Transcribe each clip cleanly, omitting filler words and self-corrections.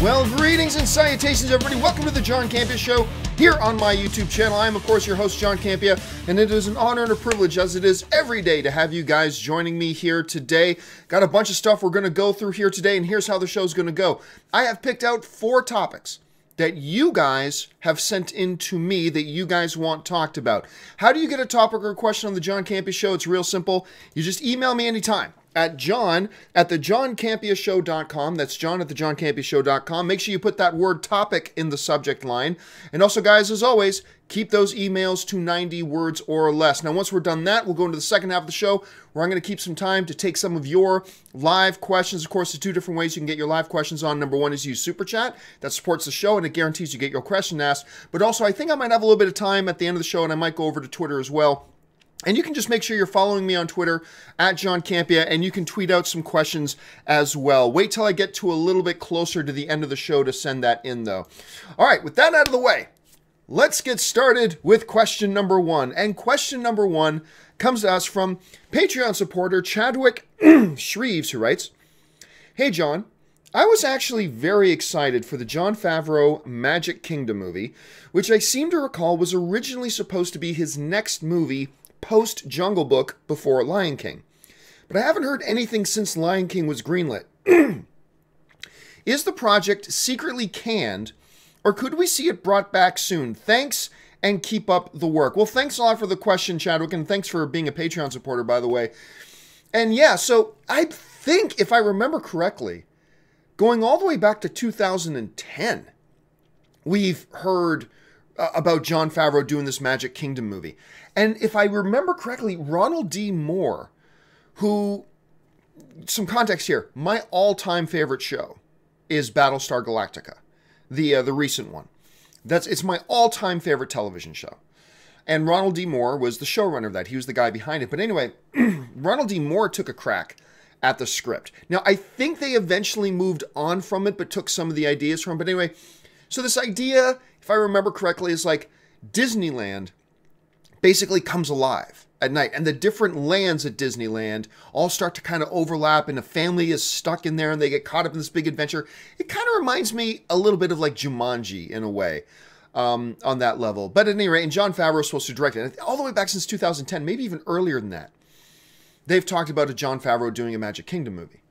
Well, greetings and salutations, everybody. Welcome to the John Campea Show here on my YouTube channel. I am, of course, your host, John Campea, and it is an honor and a privilege, as it is every day, to have you guys joining me here today. Got a bunch of stuff we're going to go through here today, and here's how the show's going to go. I have picked out 4 topics that you guys have sent in to me that you guys want talked about. How do you get a topic or a question on the John Campea Show? It's real simple. You just email me anytime at john@thejohncampeashow.com. That's john@thejohncampeashow.com. Make sure you put that word topic in the subject line. And also, guys, as always, keep those emails to 90 words or less. Now, once we're done that, we'll go into the second half of the show where I'm going to keep some time to take some of your live questions. Of course, there's 2 different ways you can get your live questions on. Number 1 is use Super Chat. That supports the show, and it guarantees you get your question asked. But also, I think I might have a little bit of time at the end of the show, and I might go over to Twitter as well. And you can just make sure you're following me on Twitter at John Campea, and you can tweet out some questions as well. Wait till I get to a little bit closer to the end of the show to send that in, though. All right, with that out of the way, let's get started with question number 1. And question number 1 comes to us from Patreon supporter Chadwick Shreves, who writes, "Hey, John. I was actually very excited for the Jon Favreau Magic Kingdom movie, which I seem to recall was originally supposed to be his next movie post-Jungle Book before Lion King. But I haven't heard anything since Lion King was greenlit. Is the project secretly canned, or could we see it brought back soon? Thanks, and keep up the work." Well, thanks a lot for the question, Chadwick, and thanks for being a Patreon supporter, by the way. And yeah, so I think, if I remember correctly, going all the way back to 2010, we've heard about Jon Favreau doing this Magic Kingdom movie. And if I remember correctly, Ronald D. Moore, who, some context here, my all-time favorite show is Battlestar Galactica, the recent one. It's my all-time favorite television show. And Ronald D. Moore was the showrunner of that. He was the guy behind it. But anyway, Ronald D. Moore took a crack at the script. Now, I think they eventually moved on from it, but took some of the ideas from it. But anyway, so this idea, if I remember correctly, is like Disneyland basically comes alive at night, and the different lands at Disneyland all start to kind of overlap, and a family is stuck in there, and they get caught up in this big adventure. It kind of reminds me a little bit of like Jumanji in a way, on that level. But at any rate, and Jon Favreau is supposed to direct it, all the way back since 2010, maybe even earlier than that. They've talked about a Jon Favreau doing a Magic Kingdom movie.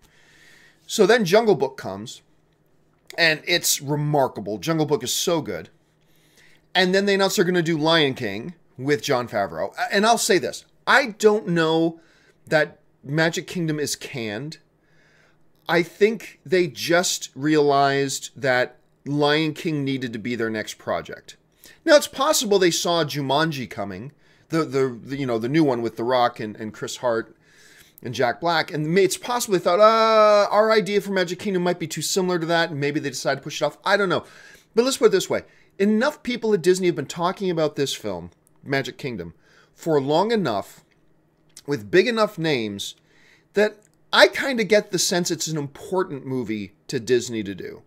So then Jungle Book comes, and it's remarkable. Jungle Book is so good. And then they announced they're going to do Lion King with Jon Favreau. And I'll say this. I don't know that Magic Kingdom is canned. I think they just realized that Lion King needed to be their next project. Now, it's possible they saw Jumanji coming, the new one with The Rock and Chris Hart and Jack Black, and it's possible they thought, our idea for Magic Kingdom might be too similar to that, and maybe they decided to push it off. I don't know. But let's put it this way. Enough people at Disney have been talking about this film, Magic Kingdom, for long enough, with big enough names, that I kind of get the sense it's an important movie to Disney to do.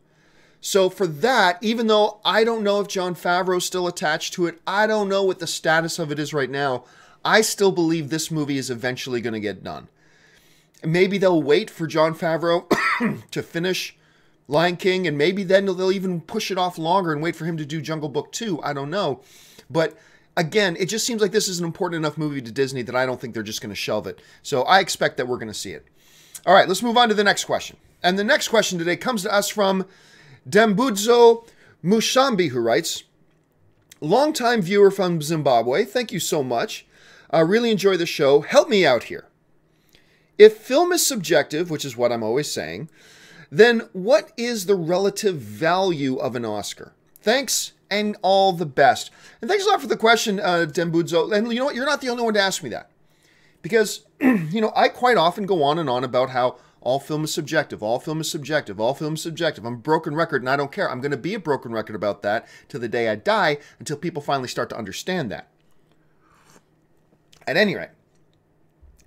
So for that, even though I don't know if Jon Favreau's still attached to it, I don't know what the status of it is right now, I still believe this movie is eventually going to get done. Maybe they'll wait for Jon Favreau to finish Lion King, and maybe then they'll even push it off longer and wait for him to do Jungle Book 2. I don't know. But again, it just seems like this is an important enough movie to Disney that I don't think they're just going to shelve it. So I expect that we're going to see it. All right, let's move on to the next question. And the next question today comes to us from Dambudzo Mushambi, who writes, "Longtime viewer from Zimbabwe. Thank you so much. I really enjoy the show. Help me out here. If film is subjective, which is what I'm always saying, then what is the relative value of an Oscar? Thanks, and all the best." And thanks a lot for the question, Dambudzo. And you know what? You're not the only one to ask me that. Because, I quite often go on and on about how all film is subjective, all film is subjective, all film is subjective. I'm a broken record, and I don't care. I'm going to be a broken record about that till the day I die, until people finally start to understand that. At any rate,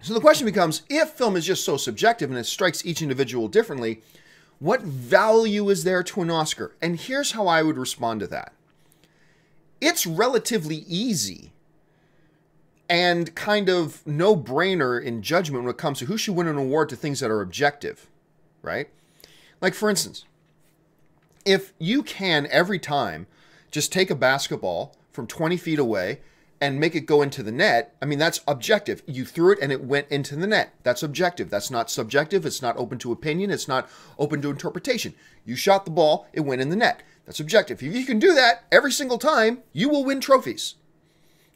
so the question becomes, if film is just so subjective and it strikes each individual differently, what value is there to an Oscar? And here's how I would respond to that. It's relatively easy and kind of no-brainer in judgment when it comes to who should win an award to things that are objective, right? Like, for instance, if you can every time just take a basketball from 20 feet away and make it go into the net, I mean, that's objective. You threw it and it went into the net. That's objective. That's not subjective. It's not open to opinion. It's not open to interpretation. You shot the ball, it went in the net. That's objective. If you can do that every single time, you will win trophies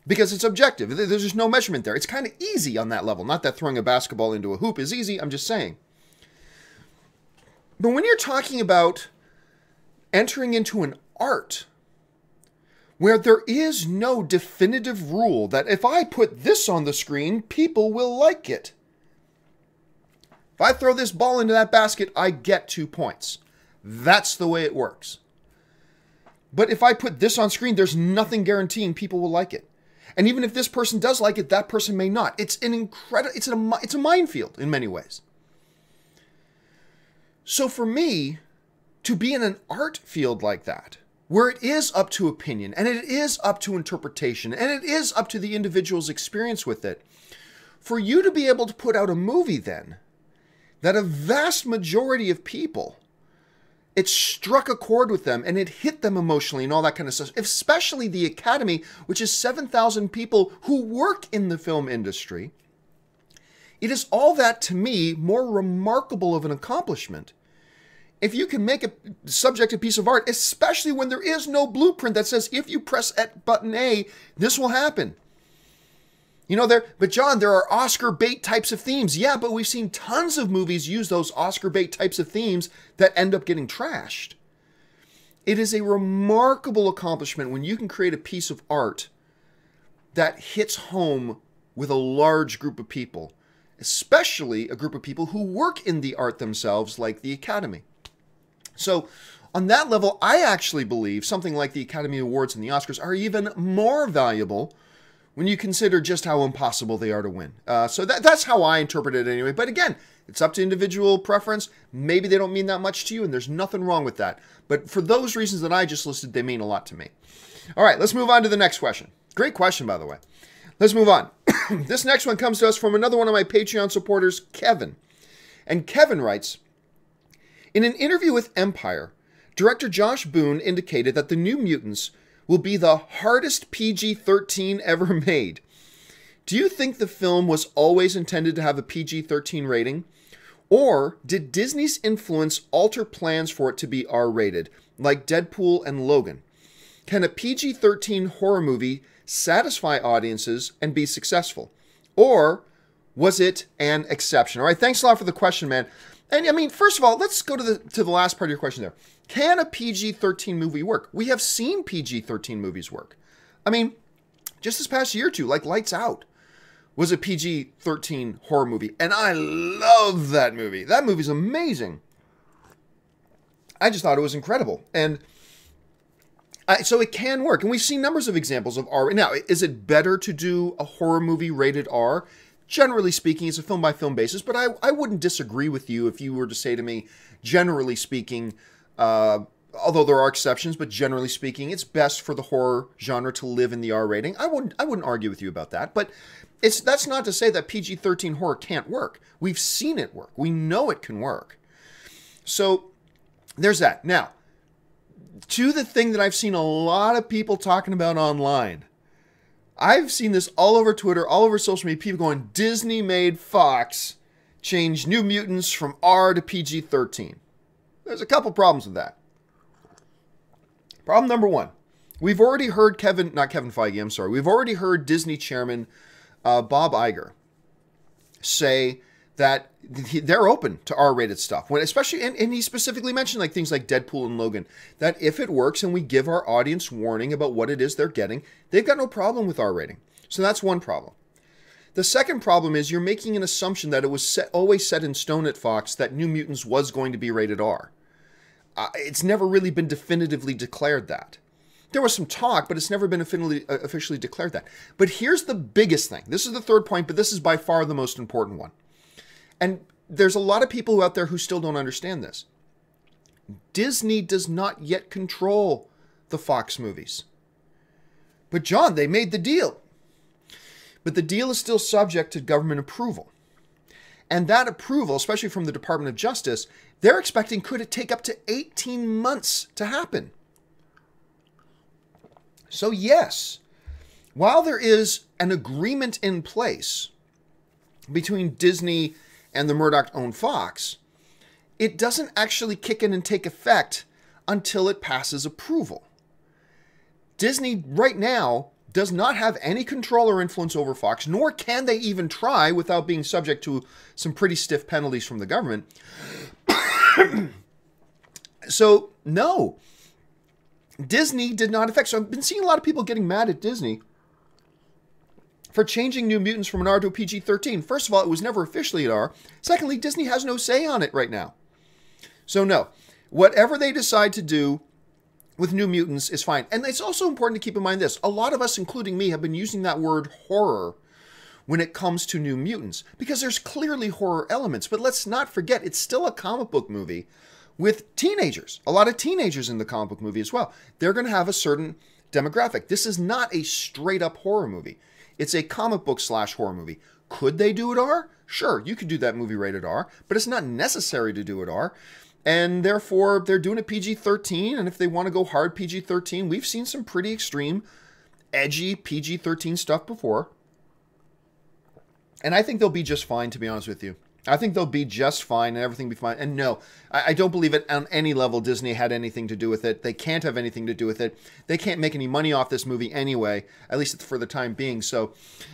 because it's objective. There's just no measurement there. It's kind of easy on that level. Not that throwing a basketball into a hoop is easy. I'm just saying. But when you're talking about entering into an art where there is no definitive rule that if I put this on the screen, people will like it. If I throw this ball into that basket, I get 2 points. That's the way it works. But if I put this on screen, there's nothing guaranteeing people will like it. And even if this person does like it, that person may not. It's an it's a minefield in many ways. So for me, to be in an art field like that, where it is up to opinion, and it is up to interpretation, and it is up to the individual's experience with it, for you to be able to put out a movie then, that a vast majority of people, it struck a chord with them, and it hit them emotionally and all that kind of stuff, especially the Academy, which is 7,000 people who work in the film industry. It is all that, to me, more remarkable of an accomplishment if you can make a subjective piece of art, especially when there is no blueprint that says, if you press at button A, this will happen. You know, but John, there are Oscar bait types of themes. Yeah, but we've seen tons of movies use those Oscar bait types of themes that end up getting trashed. It is a remarkable accomplishment when you can create a piece of art that hits home with a large group of people, especially a group of people who work in the art themselves, like the Academy. So on that level, I actually believe something like the Academy Awards and the Oscars are even more valuable when you consider just how impossible they are to win. So that's how I interpret it anyway. But again, it's up to individual preference. Maybe they don't mean that much to you, and there's nothing wrong with that. But for those reasons that I just listed, they mean a lot to me. All right, let's move on to the next question. Great question, by the way. Let's move on. This next one comes to us from another one of my Patreon supporters, Kevin. And Kevin writes, in an interview with Empire, director Josh Boone indicated that the New Mutants will be the hardest PG-13 ever made. Do you think the film was always intended to have a PG-13 rating? Or did Disney's influence alter plans for it to be R-rated, like Deadpool and Logan? Can a PG-13 horror movie satisfy audiences and be successful? Or was it an exception? All right, thanks a lot for the question, man. And I mean, first of all, let's go to the last part of your question there. Can a PG-13 movie work? We have seen PG-13 movies work. I mean, just this past year or two, like Lights Out was a PG-13 horror movie. And I love that movie. That movie's amazing. I just thought it was incredible. And so it can work. And we've seen numbers of examples of R. Now, is it better to do a horror movie rated R? Generally speaking, it's a film-by-film basis, but I wouldn't disagree with you if you were to say to me, generally speaking, although there are exceptions, but generally speaking, it's best for the horror genre to live in the R rating. I wouldn't argue with you about that, but that's not to say that PG-13 horror can't work. We've seen it work. We know it can work. So there's that. Now, to the thing that I've seen a lot of people talking about online. I've seen this all over Twitter, all over social media, people going, Disney made Fox change New Mutants from R to PG-13. There's a couple problems with that. Problem number one, we've already heard we've already heard Disney chairman Bob Iger say that they're open to R-rated stuff, especially, and he specifically mentioned like things like Deadpool and Logan, that if it works and we give our audience warning about what it is they're getting, they've got no problem with R rating. So that's one problem. The second problem is you're making an assumption that it was always set in stone at Fox that New Mutants was going to be rated R. It's never really been definitively declared that. There was some talk, but it's never been officially declared that. But here's the biggest thing. This is the third point, but this is by far the most important one. And there's a lot of people out there who still don't understand this. Disney does not yet control the Fox movies. But John, they made the deal. But the deal is still subject to government approval. And that approval, especially from the Department of Justice, they're expecting could it take up to 18 months to happen. So yes, while there is an agreement in place between Disney and the Murdoch-owned Fox, it doesn't actually kick in and take effect until it passes approval. Disney right now does not have any control or influence over Fox, nor can they even try without being subject to some pretty stiff penalties from the government. So, no. Disney did not affect. So I've been seeing a lot of people getting mad at Disney for changing New Mutants from an R to a PG-13. First of all, it was never officially an R. Secondly, Disney has no say on it right now. So no, whatever they decide to do with New Mutants is fine. And it's also important to keep in mind this. A lot of us, including me, have been using that word horror when it comes to New Mutants, because there's clearly horror elements. But let's not forget, it's still a comic book movie with teenagers. A lot of teenagers in the comic book movie as well. They're going to have a certain demographic. This is not a straight up horror movie. It's a comic book / horror movie. Could they do it R? Sure, you could do that movie rated R, but it's not necessary to do it R. And therefore, they're doing it PG-13, and if they want to go hard PG-13, we've seen some pretty extreme, edgy PG-13 stuff before. And I think they'll be just fine, to be honest with you. I think they'll be just fine and everything will be fine. And no, I don't believe it on any level Disney had anything to do with it. They can't have anything to do with it. They can't make any money off this movie anyway, at least for the time being. So,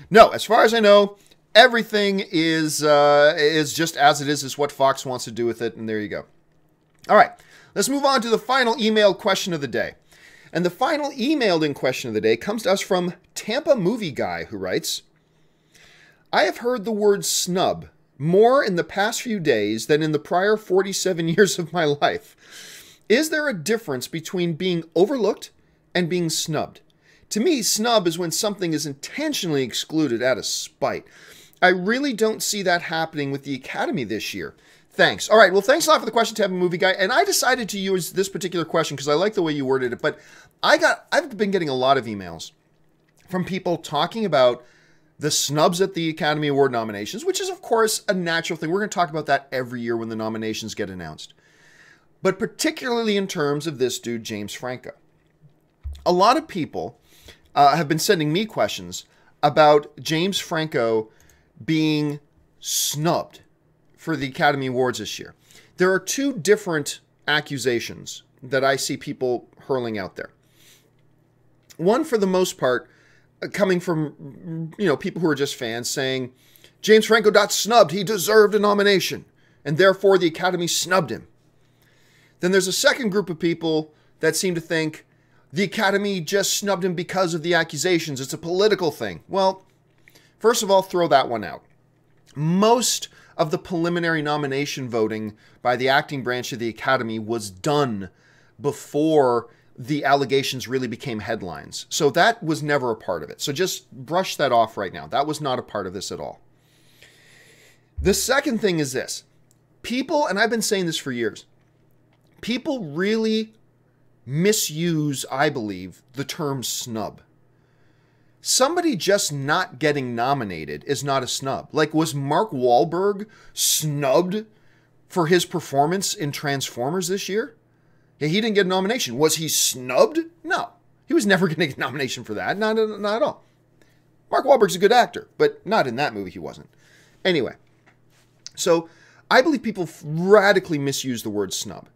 no, as far as I know, everything is just as it is what Fox wants to do with it, and there you go. All right, let's move on to the final email question of the day. And the final emailed in question of the day comes to us from Tampa Movie Guy, who writes, I have heard the word snub more in the past few days than in the prior 47 years of my life. Is there a difference between being overlooked and being snubbed? To me, snub is when something is intentionally excluded out of spite. I really don't see that happening with the Academy this year. Thanks. All right, well, thanks a lot for the question, Tampa Movie Guy. And I decided to use this particular question because I like the way you worded it. But I've been getting a lot of emails from people talking about the snubs at the Academy Award nominations, which is, of course, a natural thing. We're going to talk about that every year when the nominations get announced. But particularly in terms of this dude, James Franco. A lot of people have been sending me questions about James Franco being snubbed for the Academy Awards this year. There are two different accusations that I see people hurling out there. One, for the most part, coming from, people who are just fans saying, James Franco got snubbed, he deserved a nomination, and therefore the Academy snubbed him. Then there's a second group of people that seem to think the Academy just snubbed him because of the accusations. It's a political thing. Well, first of all, throw that one out. Most of the preliminary nomination voting by the acting branch of the Academy was done before the allegations really became headlines. So that was never a part of it. So just brush that off right now. That was not a part of this at all. The second thing is this. People, and I've been saying this for years, people really misuse, I believe, the term snub. Somebody just not getting nominated is not a snub. Like, was Mark Wahlberg snubbed for his performance in Transformers this year? Yeah, he didn't get a nomination. Was he snubbed? No. He was never going to get a nomination for that. Not at all. Mark Wahlberg's a good actor, but not in that movie he wasn't. Anyway, so I believe people radically misuse the word snub.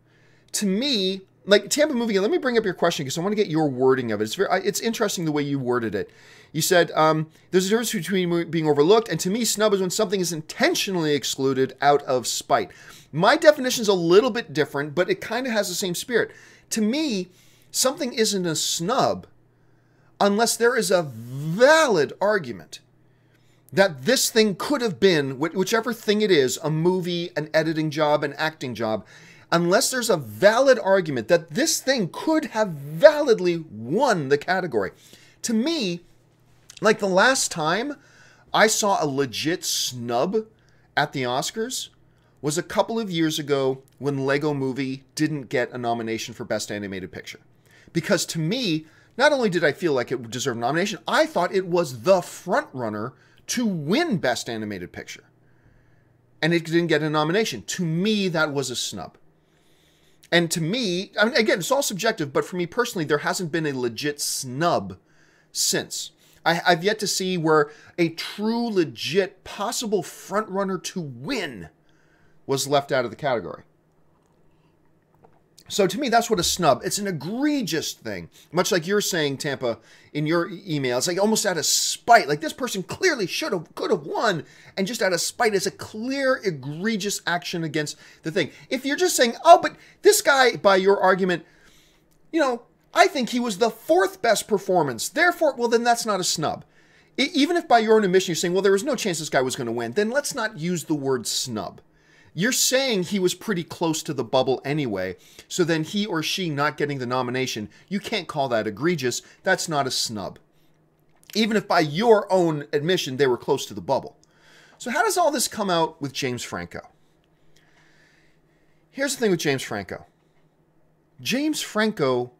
To me, like Tampa Movie Guy, let me bring up your question because I want to get your wording of it. It's interesting the way you worded it. You said, there's a difference between being overlooked, and to me, snub is when something is intentionally excluded out of spite. My definition is a little bit different, but it kind of has the same spirit. To me, something isn't a snub unless there is a valid argument that this thing could have been, whichever thing it is, a movie, an editing job, an acting job, unless there's a valid argument that this thing could have validly won the category. To me, like the last time I saw a legit snub at the Oscars was a couple of years ago when Lego Movie didn't get a nomination for Best Animated Picture. Because to me, not only did I feel like it deserved a nomination, I thought it was the front runner to win Best Animated Picture. and it didn't get a nomination. To me, that was a snub. And to me, I mean, again, it's all subjective, but for me personally, there hasn't been a legit snub since. I've yet to see where a true, legit, possible frontrunner to win was left out of the category. So to me, that's what a snub. It's an egregious thing. Much like you're saying, Tampa, in your email. It's like almost out of spite. Like this person clearly could have won. And just out of spite, it's a clear, egregious action against the thing. If you're just saying, oh, but this guy, by your argument, you know, I think he was the 4th best performance. Therefore, well, then that's not a snub. Even if by your own admission you're saying, well, there was no chance this guy was going to win, then let's not use the word snub. You're saying he was pretty close to the bubble anyway, so then he or she not getting the nomination, you can't call that egregious. That's not a snub. Even if by your own admission they were close to the bubble. So how does all this come out with James Franco? Here's the thing with James Franco. James Franco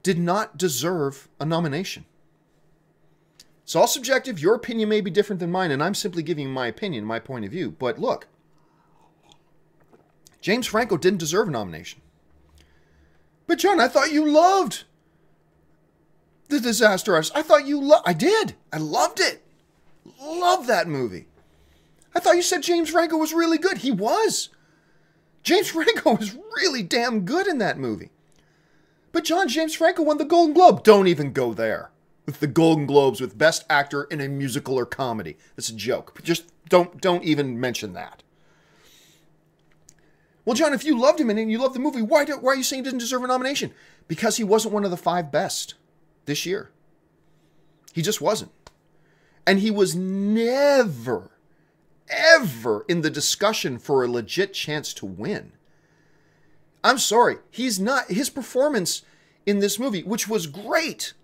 did not deserve a nomination. It's all subjective. Your opinion may be different than mine, and I'm simply giving you my opinion, my point of view. But look, James Franco didn't deserve a nomination. But John, I thought you loved The Disaster Artist. I thought you loved... I did. I loved it. Loved that movie. I thought you said James Franco was really good. He was. James Franco was really damn good in that movie. But John, James Franco won the Golden Globe. Don't even go there. With the Golden Globes with Best Actor in a Musical or Comedy. That's a joke. Just don't even mention that. Well, John, if you loved him and you loved the movie, why are you saying he didn't deserve a nomination? Because he wasn't one of the 5 best this year. He just wasn't. And he was never, ever in the discussion for a legit chance to win. I'm sorry. He's not. His performance in this movie, which was great,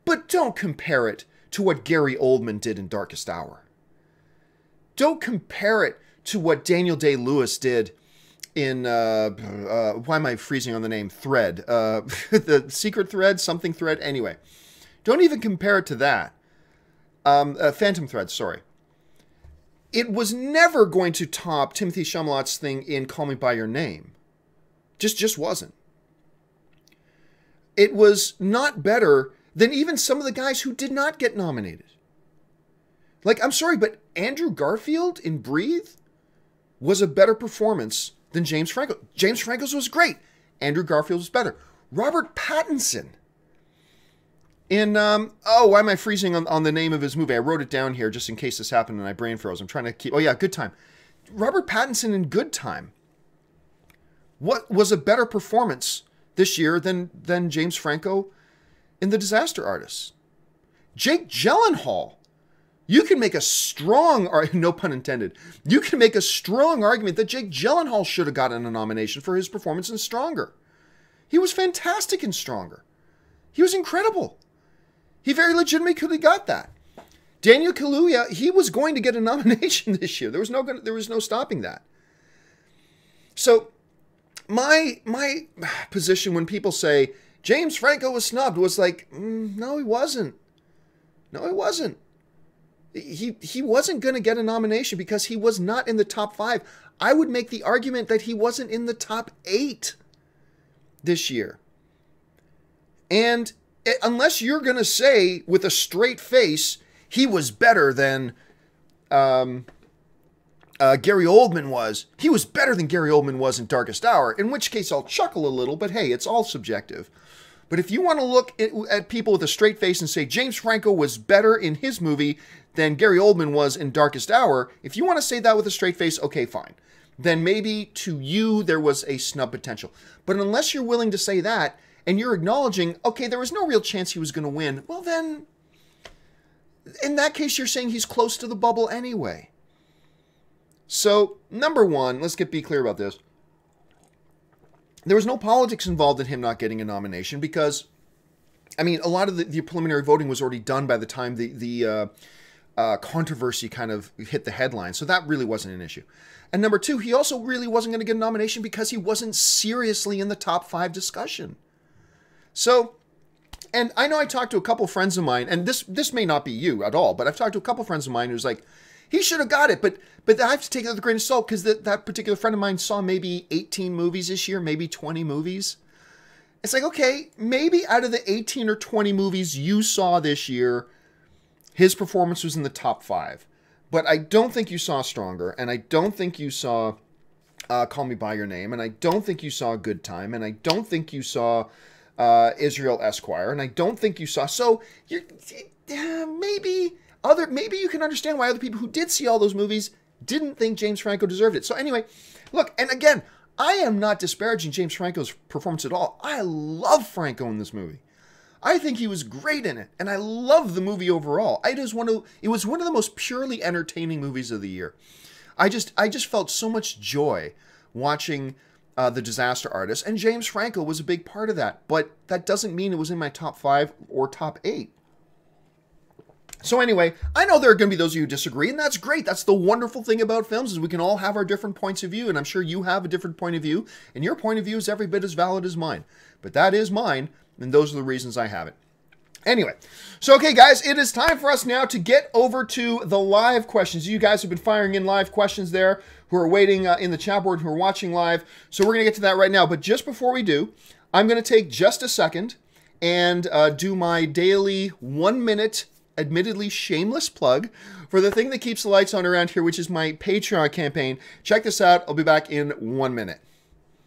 but don't compare it to what Gary Oldman did in Darkest Hour. Don't compare it to what Daniel Day-Lewis did in, why am I freezing on the name? Thread. The Secret Thread, something Thread. Anyway, don't even compare it to that. Phantom Thread, sorry. It was never going to top Timothée Chalamet's thing in Call Me By Your Name. Just wasn't. It was not better than even some of the guys who did not get nominated. Like, I'm sorry, but Andrew Garfield in Breathe was a better performance than James Franco. James Franco's was great. Andrew Garfield was better. Robert Pattinson in, why am I freezing on the name of his movie? I wrote it down here just in case this happened and I brain froze. I'm trying to keep, Good Time. Robert Pattinson in Good Time. What was a better performance this year than James Franco in The Disaster Artist? Jake Gyllenhaal. You can make a strong, no pun intended, you can make a strong argument that Jake Gyllenhaal should have gotten a nomination for his performance in Stronger. He was fantastic in Stronger. He was incredible. He very legitimately could have got that. Daniel Kaluuya, he was going to get a nomination this year. There was no stopping that. So my position when people say James Franco was snubbed was like, no, he wasn't. No, he wasn't. He wasn't going to get a nomination because he was not in the top 5. I would make the argument that he wasn't in the top 8 this year. And unless you're going to say with a straight face, he was better than Gary Oldman was. He was better than Gary Oldman was in Darkest Hour, in which case I'll chuckle a little, but hey, it's all subjective. But if you want to look at people with a straight face and say James Franco was better in his movie than Gary Oldman was in Darkest Hour, if you want to say that with a straight face, okay, fine. Then maybe to you there was a snub potential. But unless you're willing to say that, and you're acknowledging, okay, there was no real chance he was going to win, well then, in that case you're saying he's close to the bubble anyway. So, number one, let's be clear about this. There was no politics involved in him not getting a nomination because, I mean, a lot of the preliminary voting was already done by the time the controversy kind of hit the headline. So that really wasn't an issue. And number two, he also really wasn't going to get a nomination because he wasn't seriously in the top 5 discussion. So, and I know I talked to a couple friends of mine, and this may not be you at all, but I've talked to a couple friends of mine who's like, He should have got it, but I have to take it with a grain of salt because that particular friend of mine saw maybe 18 movies this year, maybe 20 movies. It's like, okay, maybe out of the 18 or 20 movies you saw this year, his performance was in the top 5. But I don't think you saw Stronger, and I don't think you saw Call Me By Your Name, and I don't think you saw Good Time, and I don't think you saw Israel Esquire, and I don't think you saw... So, maybe you can understand why other people who did see all those movies didn't think James Franco deserved it. So anyway, look, and again, I am not disparaging James Franco's performance at all. I love Franco in this movie. I think he was great in it, and I love the movie overall. It was one of the most purely entertaining movies of the year. I just felt so much joy watching The Disaster Artist, and James Franco was a big part of that. But that doesn't mean it was in my top 5 or top 8. So anyway, I know there are going to be those of you who disagree, and that's great. That's the wonderful thing about films, is we can all have our different points of view, and I'm sure you have a different point of view, and your point of view is every bit as valid as mine. But that is mine, and those are the reasons I have it. Anyway, so okay guys, it is time for us now to get over to the live questions. You guys have been firing in live questions there, who are waiting in the chat board, who are watching live. So we're going to get to that right now. But just before we do, I'm going to take just a second and do my daily 1-minute, admittedly shameless plug for the thing that keeps the lights on around here, which is my Patreon campaign. Check this out. I'll be back in 1 minute.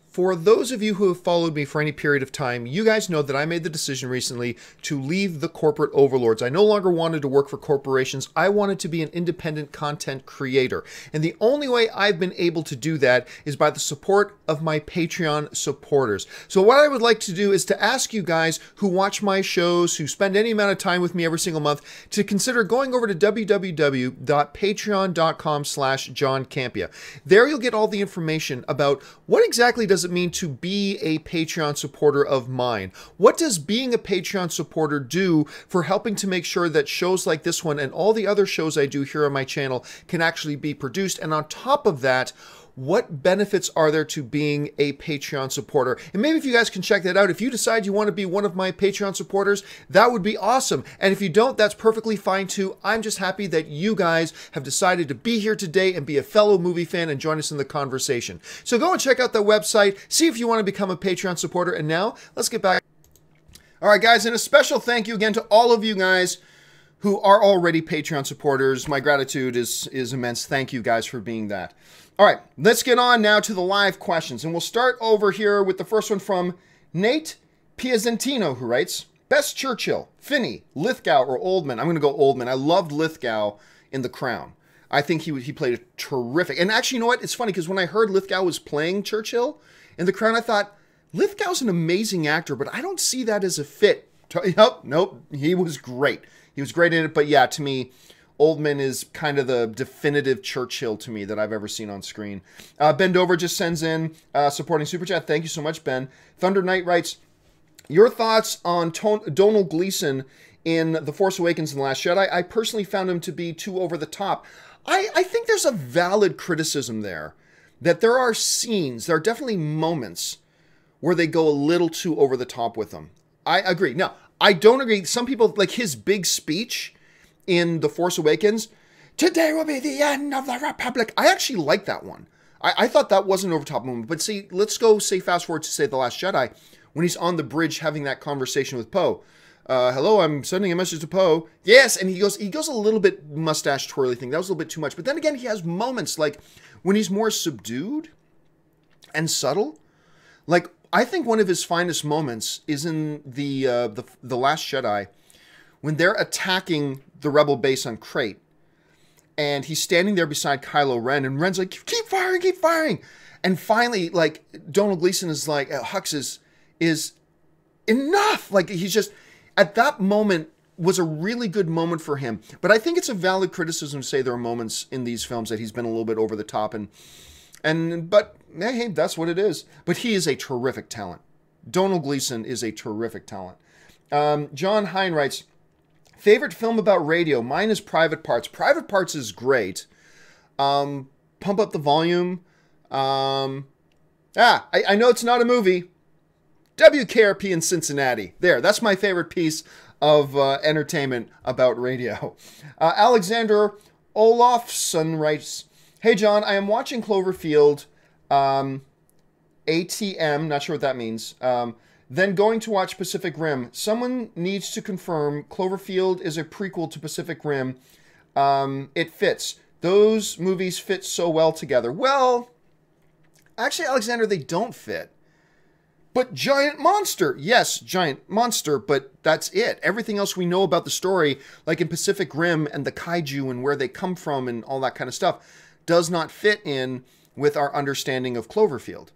For those of you who have followed me for any period of time, you guys know that I made the decision recently to leave the corporate overlords. I no longer wanted to work for corporations. I wanted to be an independent content creator. And the only way I've been able to do that is by the support of my Patreon supporters. So what I would like to do is to ask you guys who watch my shows, who spend any amount of time with me every single month, to consider going over to www.patreon.com/John Campea. There you'll get all the information about what exactly does it mean to be a Patreon supporter of mine? What does being a Patreon supporter do for helping to make sure that shows like this one and all the other shows I do here on my channel can actually be produced? And on top of that, what benefits are there to being a Patreon supporter? And maybe if you guys can check that out, if you decide you want to be one of my Patreon supporters, that would be awesome. And if you don't, that's perfectly fine too. I'm just happy that you guys have decided to be here today and be a fellow movie fan and join us in the conversation. So go and check out the website, see if you want to become a Patreon supporter. And now, let's get back. All right, guys, and a special thank you again to all of you guys who are already Patreon supporters. My gratitude is immense. Thank you guys for being that. All right, let's get on now to the live questions. And we'll start over here with the first one from Nate Piazentino, who writes, Best Churchill, Finney, Lithgow, or Oldman? I'm going to go Oldman. I loved Lithgow in The Crown. I think he played a terrific... And actually, you know what? It's funny, because when I heard Lithgow was playing Churchill in The Crown, I thought, Lithgow's an amazing actor, but I don't see that as a fit. Nope, he was great. He was great in it, but yeah, to me... Oldman is kind of the definitive Churchill to me that I've ever seen on screen. Ben Dover just sends in supporting Super Chat. Thank you so much, Ben. Thunder Knight writes, your thoughts on Donald Gleason in The Force Awakens and The Last Jedi? I personally found him to be too over the top. I think there's a valid criticism there, that there are scenes, there are definitely moments where they go a little too over the top with them. I agree. Now, I don't agree. Some people, like his big speech in The Force Awakens, today will be the end of the Republic. I actually like that one. I thought that was an over-top moment. But see, let's go fast forward to say The Last Jedi, when he's on the bridge having that conversation with Poe. Hello, I'm sending a message to Poe. Yes, and he goes a little bit mustache twirly thing. That was a little bit too much. But then again, he has moments like when he's more subdued and subtle. Like, I think one of his finest moments is in the Last Jedi, when they're attacking the rebel base on Crate, and he's standing there beside Kylo Ren, and Ren's like, keep firing, keep firing. And finally, like, Donald Gleason is like, Hux is enough. Like, he's just, at that moment, was a really good moment for him. But I think it's a valid criticism to say there are moments in these films that he's been a little bit over the top, but hey, that's what it is. But he is a terrific talent. Donald Gleason is a terrific talent. John Hine writes, favorite film about radio? Mine is Private Parts. Private Parts is great. Pump Up the Volume. I know it's not a movie. WKRP in Cincinnati. There, that's my favorite piece of entertainment about radio. Alexander Olafson writes, "Hey John, I am watching Cloverfield, ATM, not sure what that means, then going to watch Pacific Rim. Someone needs to confirm Cloverfield is a prequel to Pacific Rim. It fits. Those movies fit so well together." Well, actually, Alexander, they don't fit. But giant monster. Yes, giant monster, but that's it. Everything else we know about the story, like in Pacific Rim and the kaiju and where they come from and all that kind of stuff, does not fit in with our understanding of Cloverfield.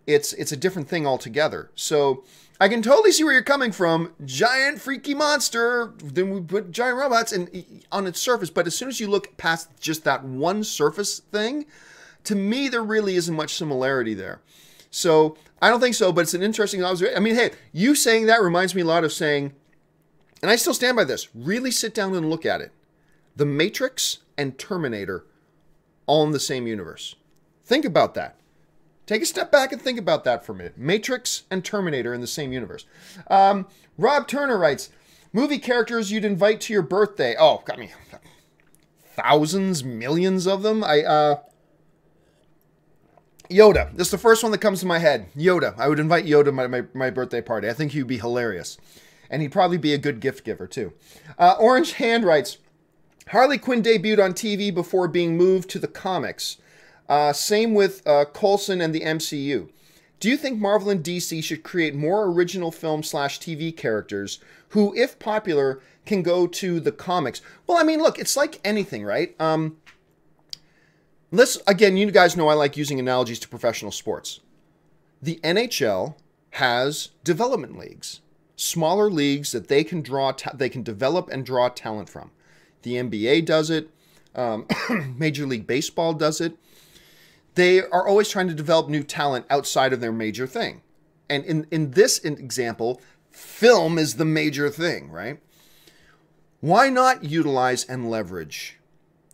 It's a different thing altogether. So I can totally see where you're coming from. Giant freaky monster. Then we put giant robots and on its surface. But as soon as you look past just that one surface thing, to me, there really isn't much similarity there. So I don't think so, but it's an interesting observation. I mean, hey, you saying that reminds me a lot of saying, and I still stand by this, really sit down and look at it. The Matrix and Terminator all in the same universe. Think about that. Take a step back and think about that for a minute. Matrix and Terminator in the same universe. Rob Turner writes, movie characters you'd invite to your birthday. Oh, I mean, thousands, millions of them. Yoda. This is the first one that comes to my head. Yoda. I would invite Yoda to my birthday party. I think he would be hilarious. And he'd probably be a good gift giver, too. Orange Hand writes, Harley Quinn debuted on TV before being moved to the comics. Same with Coulson and the MCU. Do you think Marvel and DC should create more original film/TV characters who, if popular, can go to the comics? Well, I mean, look, it's like anything, right? Again, you guys know I like using analogies to professional sports. The NHL has development leagues, smaller leagues that they can develop and draw talent from. The NBA does it. Major League Baseball does it. They are always trying to develop new talent outside of their major thing. And in this example, film is the major thing, right? Why not utilize and leverage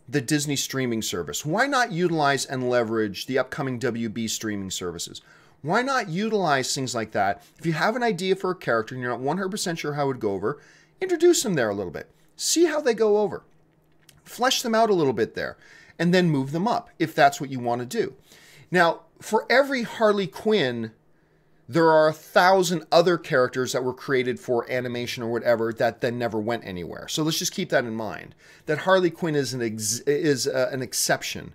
the Disney streaming service? Why not utilize and leverage the upcoming WB streaming services? Why not utilize things like that? If you have an idea for a character and you're not 100% sure how it would go over, introduce them there a little bit. See how they go over. Flesh them out a little bit there. And then move them up, if that's what you want to do. Now, for every Harley Quinn, there are 1,000 other characters that were created for animation or whatever that then never went anywhere. So let's just keep that in mind, that Harley Quinn is an exception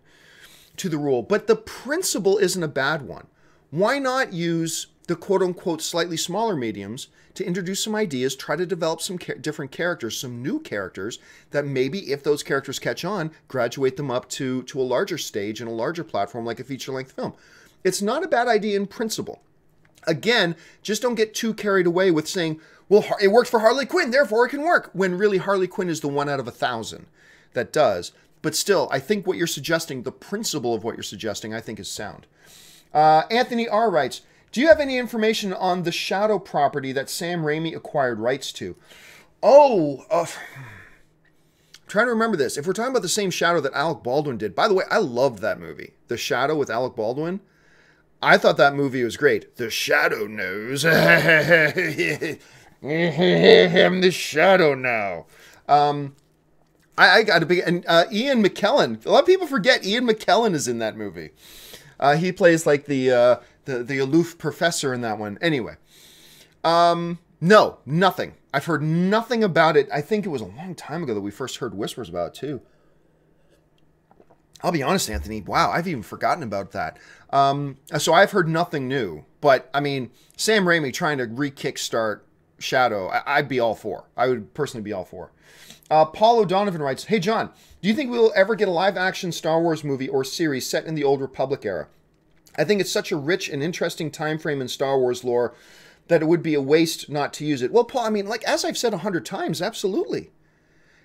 to the rule. But the principle isn't a bad one. Why not use the quote-unquote slightly smaller mediums to introduce some ideas, try to develop some different characters, some new characters that maybe if those characters catch on, graduate them up to a larger stage and a larger platform like a feature-length film. It's not a bad idea in principle. Again, just don't get too carried away with saying, well, it worked for Harley Quinn, therefore it can work, when really Harley Quinn is the one out of 1,000 that does. But still, I think what you're suggesting, the principle of what you're suggesting, I think is sound. Anthony R. writes, do you have any information on the Shadow property that Sam Raimi acquired rights to? Oh, I'm trying to remember this. If we're talking about the same Shadow that Alec Baldwin did, by the way, I loved that movie. The Shadow with Alec Baldwin. I thought that movie was great. The Shadow knows. I'm the Shadow now. I got a big... And Ian McKellen. A lot of people forget Ian McKellen is in that movie. He plays like the aloof professor in that one. Anyway. No, nothing. I've heard nothing about it. I think it was a long time ago that we first heard whispers about it, too. I'll be honest, Anthony. Wow, I've even forgotten about that. So I've heard nothing new. But, I mean, Sam Raimi trying to re-kickstart Shadow, I'd be all for. I would personally be all for. Paul O'Donovan writes, hey, John, do you think we'll ever get a live-action Star Wars movie or series set in the Old Republic era? I think it's such a rich and interesting time frame in Star Wars lore that it would be a waste not to use it. Well, Paul, I mean, like, as I've said 100 times, absolutely.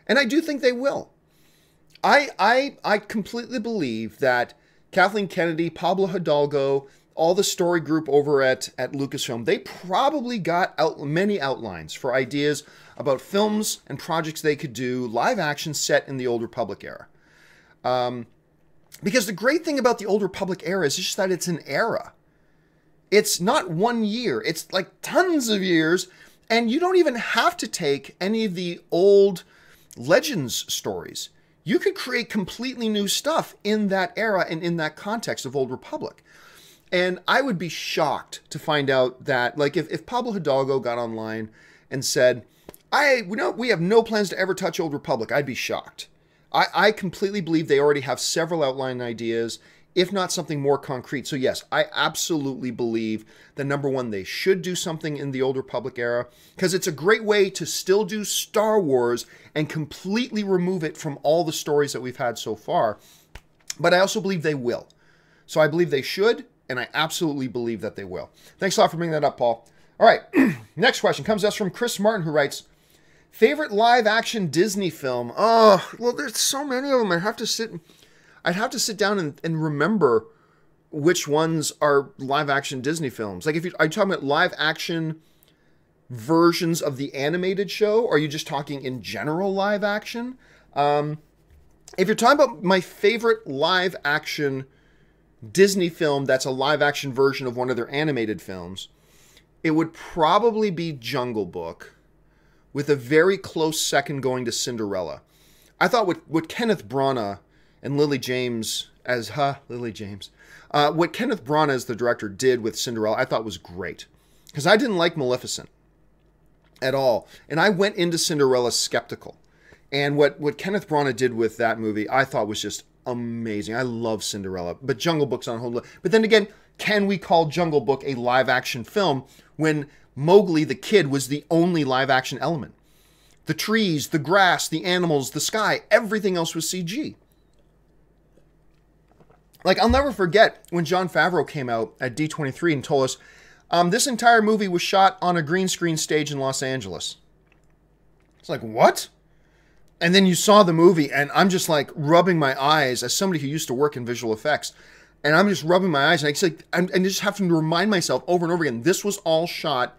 And I do think they will. I completely believe that Kathleen Kennedy, Pablo Hidalgo, all the story group over at Lucasfilm, they probably got many outlines for ideas about films and projects they could do, live action set in the Old Republic era. Because the great thing about the Old Republic era is just that it's an era. It's not 1 year. It's like tons of years. And you don't even have to take any of the old Legends stories. you could create completely new stuff in that era and in that context of Old Republic. And I would be shocked to find out that, like, if Pablo Hidalgo got online and said, we have no plans to ever touch Old Republic, I'd be shocked. I completely believe they already have several outline ideas, if not something more concrete. So yes, I absolutely believe that, number one, they should do something in the Old Republic era, because it's a great way to still do Star Wars and completely remove it from all the stories that we've had so far. But I also believe they will. So I believe they should, and I absolutely believe that they will. Thanks a lot for bringing that up, Paul. All right, next question comes to us from Chris Martin, who writes, favorite live-action Disney film? Oh, well, there's so many of them. I'd have to sit down and remember which ones are live-action Disney films. Like, are you talking about live-action versions of the animated show, or are you just talking in general live-action? If you're talking about my favorite live-action Disney film that's a live-action version of one of their animated films, it would probably be Jungle Book, with a very close second going to Cinderella. I thought what Kenneth Branagh and Lily James as Lily James, what Kenneth Branagh as the director did with Cinderella, I thought was great, because I didn't like Maleficent at all, and I went into Cinderella skeptical. And what Kenneth Branagh did with that movie, I thought was just amazing. I love Cinderella, but Jungle Book's on hold. But then again, can we call Jungle Book a live-action film when Mowgli the kid was the only live-action element? The trees, the grass, the animals, the sky, everything else was CG. Like, I'll never forget when John Favreau came out at D23 and told us, this entire movie was shot on a green screen stage in Los Angeles. It's like, what? And then you saw the movie, and I'm just like rubbing my eyes as somebody who used to work in visual effects. And I'm just rubbing my eyes, and I'm just having to remind myself over and over again, this was all shot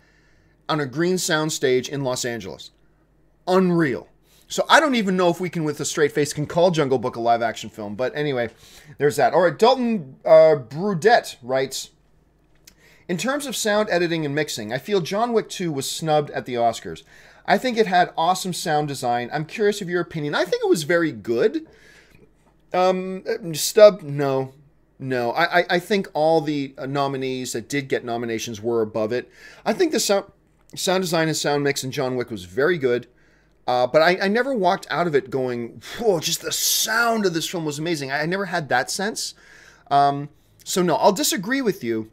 on a green sound stage in Los Angeles. Unreal. So I don't even know if we can, with a straight face, can call Jungle Book a live-action film. But anyway, there's that. All right, Dalton Brudette writes, in terms of sound editing and mixing, I feel John Wick 2 was snubbed at the Oscars. I think it had awesome sound design. I'm curious of your opinion. I think it was very good. Stub, no. No, I think all the nominees that did get nominations were above it. I think the sound design and sound mix in John Wick was very good. But I never walked out of it going, whoa, just the sound of this film was amazing. I never had that sense. So no, I'll disagree with you,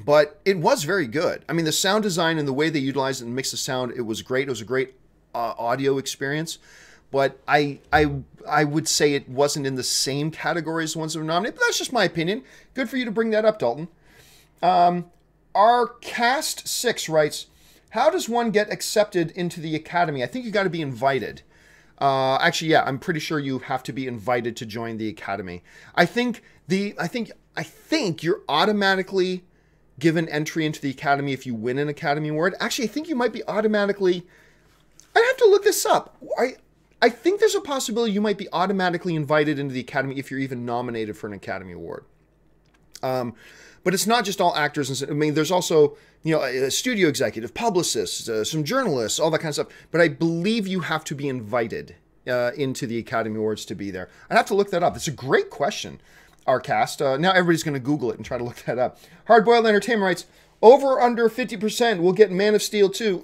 but it was very good. I mean, the sound design and the way they utilized it and mixed the sound, it was great. It was a great audio experience. But I would say it wasn't in the same category as the ones that were nominated. But that's just my opinion. Good for you to bring that up, Dalton. Our Cast 6 writes, how does one get accepted into the Academy? I think you got to be invited. Actually, yeah, I'm pretty sure you have to be invited to join the Academy. I think you're automatically given entry into the Academy if you win an Academy Award. Actually, I think you might be automatically... I'd have to look this up. I think there's a possibility you might be automatically invited into the Academy if you're even nominated for an Academy Award. But it's not just all actors. I mean, there's also, a studio executive, publicists, some journalists, all that kind of stuff. But I believe you have to be invited into the Academy Awards to be there. I'd have to look that up. It's a great question, our cast. Now everybody's going to Google it and try to look that up. Hardboiled Entertainment writes, over or under 50%, we'll get Man of Steel 2.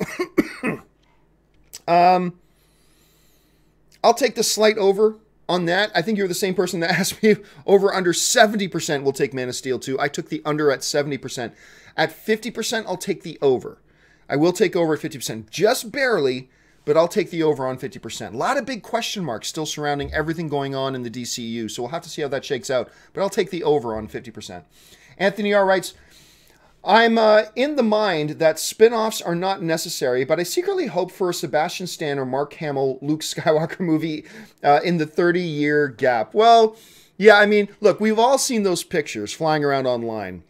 I'll take the slight over on that. I think you're the same person that asked me over under 70% will take Man of Steel 2. I took the under at 70%. At 50%, I'll take the over. I will take over at 50%. Just barely, but I'll take the over on 50%. A lot of big question marks still surrounding everything going on in the DCU, so we'll have to see how that shakes out. But I'll take the over on 50%. Anthony R. writes, I'm in the mind that spin-offs are not necessary, but I secretly hope for a Sebastian Stan or Mark Hamill Luke Skywalker movie in the 30-year gap. Well, yeah, I mean, look, we've all seen those pictures flying around online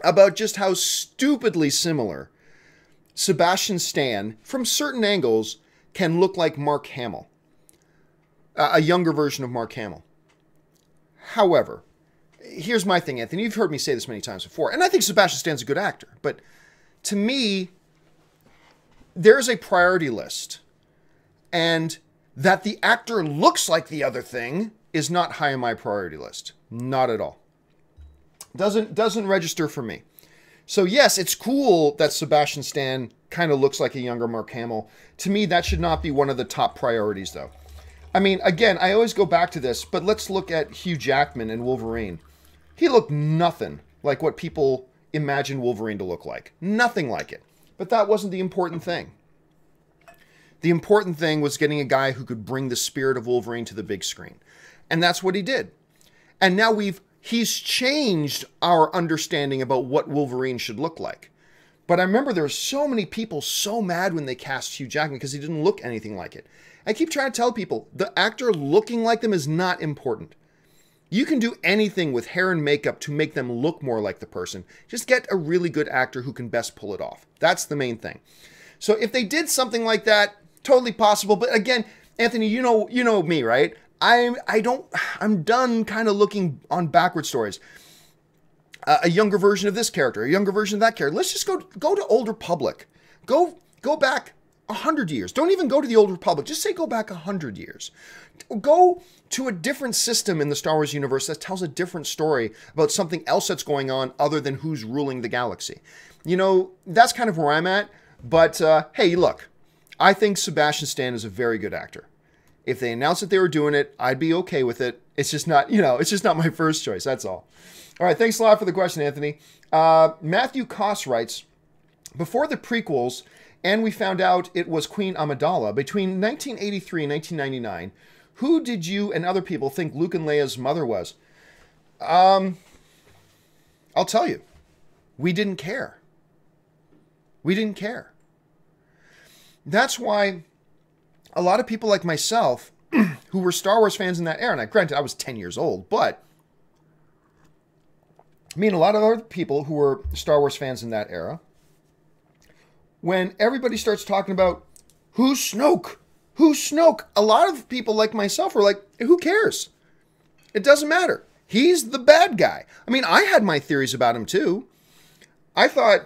about just how stupidly similar Sebastian Stan, from certain angles, can look like Mark Hamill. A younger version of Mark Hamill. However, here's my thing, Anthony. You've heard me say this many times before, and I think Sebastian Stan's a good actor. But to me, there's a priority list. And That the actor looks like the other thing is not high on my priority list. Not at all. Doesn't register for me. So yes, it's cool that Sebastian Stan kind of looks like a younger Mark Hamill. To me, that should not be one of the top priorities, though. I mean, again, I always go back to this, but let's look at Hugh Jackman in Wolverine. He looked nothing like what people imagine Wolverine to look like. Nothing like it. But that wasn't the important thing. The important thing was getting a guy who could bring the spirit of Wolverine to the big screen. And that's what he did. And now he's changed our understanding about what Wolverine should look like. But I remember there were so many people so mad when they cast Hugh Jackman because he didn't look anything like it. I keep trying to tell people, the actor looking like them is not important. You can do anything with hair and makeup to make them look more like the person. Just get a really good actor who can best pull it off. That's the main thing. So if they did something like that, totally possible. But again, Anthony, you know me, right? I'm done kind of looking on backward stories. A younger version of this character, a younger version of that character. Let's just go to Old Republic. Go back 100 years. Don't even go to the Old Republic. Just say go back 100 years. Go to a different system in the Star Wars universe that tells a different story about something else that's going on other than who's ruling the galaxy. You know, that's kind of where I'm at. But hey, look, I think Sebastian Stan is a very good actor. If they announced that they were doing it, I'd be okay with it. It's just not, it's just not my first choice. That's all. All right, thanks a lot for the question, Anthony. Matthew Koss writes, before the prequels, and we found out it was Queen Amidala, between 1983 and 1999, who did you and other people think Luke and Leia's mother was? I'll tell you, we didn't care. We didn't care. That's why a lot of people like myself, who were Star Wars fans in that era, and granted, I was 10 years old, but me and a lot of other people who were Star Wars fans in that era, when everybody starts talking about who's Snoke, a lot of people like myself were like, who cares? It doesn't matter. He's the bad guy. I mean, I had my theories about him too. I thought,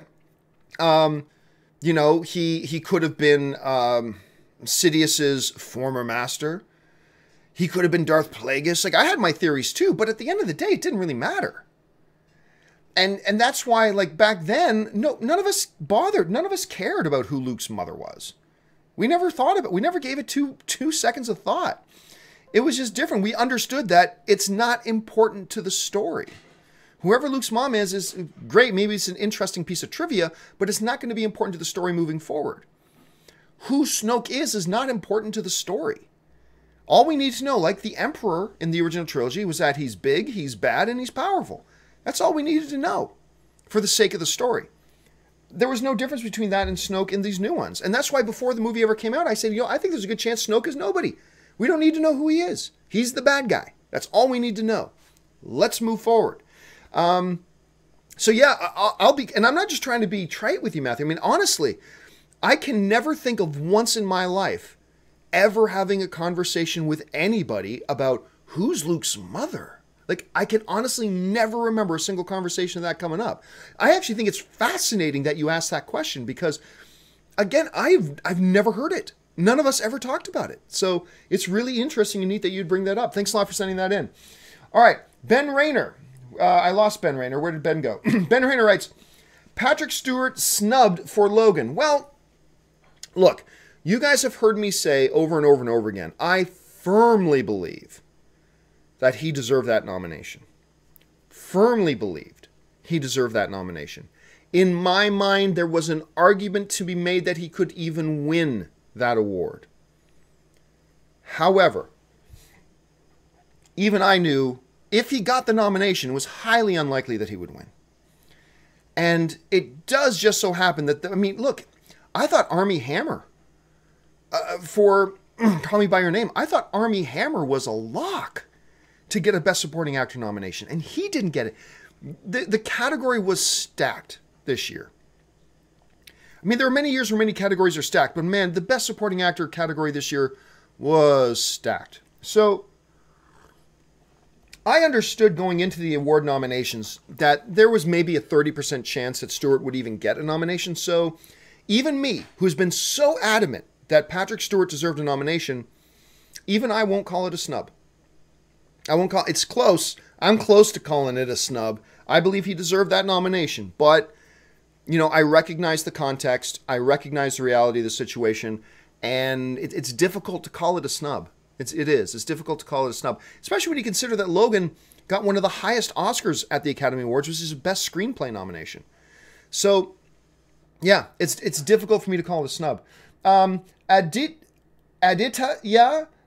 he could have been Sidious's former master. He could have been Darth Plagueis. Like, I had my theories too, but at the end of the day, it didn't really matter. And that's why, like, back then, none of us bothered. None of us cared about who Luke's mother was. We never thought of it. We never gave it two seconds of thought. It was just different. We understood that it's not important to the story. Whoever Luke's mom is great. Maybe it's an interesting piece of trivia, but it's not going to be important to the story moving forward. Who Snoke is not important to the story. All we need to know, like the Emperor in the original trilogy, was that he's big, he's bad, and he's powerful. That's all we needed to know for the sake of the story. There was no difference between that and Snoke in these new ones. And that's why before the movie ever came out, I said, I think there's a good chance Snoke is nobody. We don't need to know who he is. He's the bad guy. That's all we need to know. Let's move forward. So yeah, I'll be, and I'm not just trying to be trite with you, Matthew. I mean, honestly, I can never think of once in my life ever having a conversation with anybody about who's Luke's mother. Like, I can honestly never remember a single conversation of that coming up. I actually think it's fascinating that you asked that question because, again, I've never heard it. None of us ever talked about it. So it's really interesting and neat that you'd bring that up. Thanks a lot for sending that in. All right, Ben Rayner. I lost Ben Rayner. Where did Ben go? Ben Rayner writes, Patrick Stewart snubbed for Logan. Well, look, you guys have heard me say over and over and over again, I firmly believe that he deserved that nomination. Firmly believed he deserved that nomination. In my mind, there was an argument to be made that he could even win that award. However, even I knew if he got the nomination, it was highly unlikely that he would win. And it does just so happen that, look, I thought Armie Hammer, for Call Me By Your Name, I thought Armie Hammer was a lock to get a Best Supporting Actor nomination, and he didn't get it. The category was stacked this year. I mean, there are many years where many categories are stacked, but man, the Best Supporting Actor category this year was stacked. So I understood going into the award nominations that there was maybe a 30% chance that Stewart would even get a nomination. So even me, who's been so adamant that Patrick Stewart deserved a nomination, even I won't call it a snub. I won't call it's close. I'm close to calling it a snub. I believe he deserved that nomination, but you know, I recognize the context. I recognize the reality of the situation, and it's difficult to call it a snub. It is. It's difficult to call it a snub, especially when you consider that Logan got one of the highest Oscars at the Academy Awards, which is his best screenplay nomination. So, yeah, it's difficult for me to call it a snub. Aditya